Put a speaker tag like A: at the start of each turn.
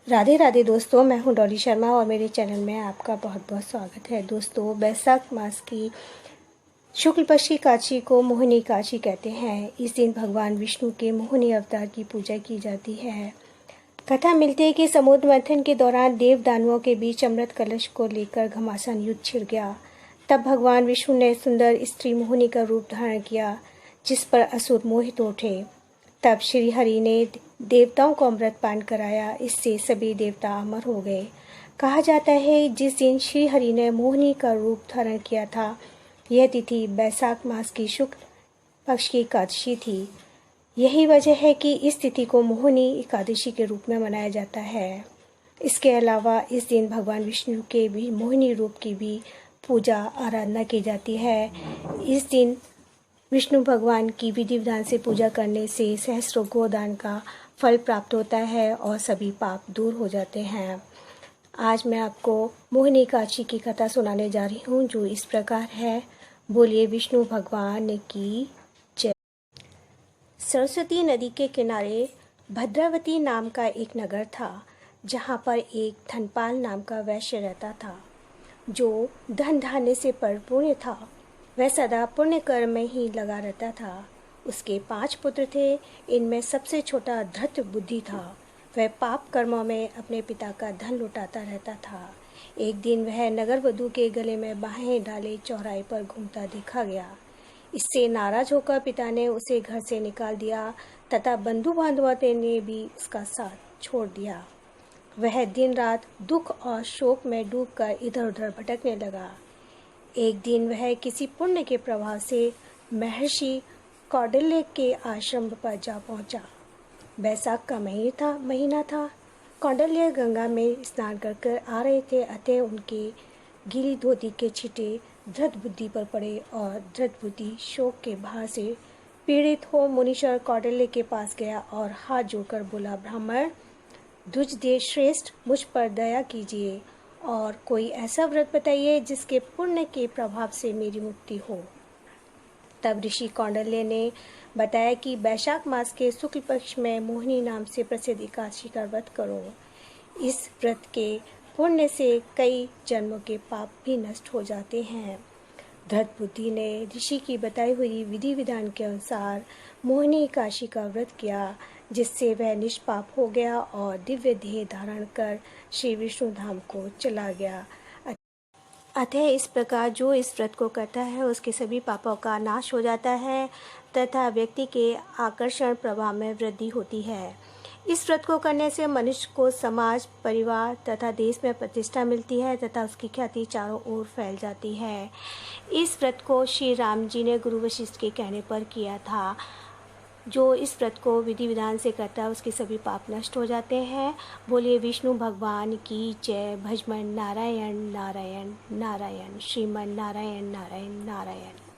A: राधे राधे दोस्तों, मैं हूं डॉली शर्मा और मेरे चैनल में आपका बहुत बहुत स्वागत है। दोस्तों, बैसाख मास की शुक्ल पक्ष की एकादशी को मोहिनी एकादशी कहते हैं। इस दिन भगवान विष्णु के मोहिनी अवतार की पूजा की जाती है। कथा मिलती है कि समुद्र मंथन के दौरान देव दानवों के बीच अमृत कलश को लेकर घमासान युद्ध छिड़ गया। तब भगवान विष्णु ने सुंदर स्त्री मोहिनी का रूप धारण किया, जिस पर असुर मोहित उठे। तब श्री हरि ने देवताओं को अमृत पान कराया। इससे सभी देवता अमर हो गए। कहा जाता है जिस दिन श्री हरि ने मोहिनी का रूप धारण किया था, यह तिथि बैसाख मास की शुक्ल पक्ष की एकादशी थी। यही वजह है कि इस तिथि को मोहिनी एकादशी के रूप में मनाया जाता है। इसके अलावा इस दिन भगवान विष्णु के भी मोहिनी रूप की भी पूजा आराधना की जाती है। इस दिन विष्णु भगवान की विधि विधान से पूजा करने से सहस्रों गोदान का फल प्राप्त होता है और सभी पाप दूर हो जाते हैं। आज मैं आपको मोहिनी एकादशी की कथा सुनाने जा रही हूँ, जो इस प्रकार है। बोलिए विष्णु भगवान की जय। सरस्वती नदी के किनारे भद्रावती नाम का एक नगर था, जहाँ पर एक धनपाल नाम का वैश्य रहता था, जो धन धान्य से परिपूर्ण था। वह सदा पुण्य कर्म में ही लगा रहता था। उसके 5 पुत्र थे। इनमें सबसे छोटा धृत बुद्धि था। वह पाप कर्मों में अपने पिता का धन लुटाता रहता था। एक दिन वह नगर वधू के गले में बाहें डाले चौराहे पर घूमता देखा गया। इससे नाराज होकर पिता ने उसे घर से निकाल दिया तथा बंधु बांधवों ने भी उसका साथ छोड़ दिया। वह दिन रात दुख और शोक में डूबकर इधर उधर भटकने लगा। एक दिन वह किसी पुण्य के प्रभाव से महर्षि कौंडिल्य के आश्रम पर जा पहुंचा। बैसाख का महीना था। कौंडिल्य गंगा में स्नान कर आ रहे थे, अतः उनके गीली धोती के छिटे धृत बुद्धि पर पड़े और धृत बुद्धि शोक के भार से पीड़ित हो मुनीश्वर कौंडिल्य के पास गया और हाथ जोड़कर बोला, ब्राह्मण द्विज देश श्रेष्ठ, मुझ पर दया कीजिए और कोई ऐसा व्रत बताइए जिसके पुण्य के प्रभाव से मेरी मुक्ति हो। तब ऋषि कौंडिल्य ने बताया कि बैसाख मास के शुक्ल पक्ष में मोहिनी नाम से प्रसिद्ध एकादशी का व्रत करो। इस व्रत के पुण्य से कई जन्मों के पाप भी नष्ट हो जाते हैं। धृत बुद्धि ने ऋषि की बताई हुई विधि विधान के अनुसार मोहिनी एकादशी का व्रत किया, जिससे वह निष्पाप हो गया और दिव्य देह धारण कर श्री विष्णु धाम को चला गया। अतः इस प्रकार जो इस व्रत को करता है, उसके सभी पापों का नाश हो जाता है तथा व्यक्ति के आकर्षण प्रभाव में वृद्धि होती है। इस व्रत को करने से मनुष्य को समाज, परिवार तथा देश में प्रतिष्ठा मिलती है तथा उसकी ख्याति चारों ओर फैल जाती है। इस व्रत को श्री राम जी ने गुरु वशिष्ठ के कहने पर किया था। जो इस व्रत को विधि विधान से करता है, उसके सभी पाप नष्ट हो जाते हैं। बोलिए विष्णु भगवान की जय। भजमन नारायण नारायण नारायण, श्रीमन नारायण नारायण नारायण।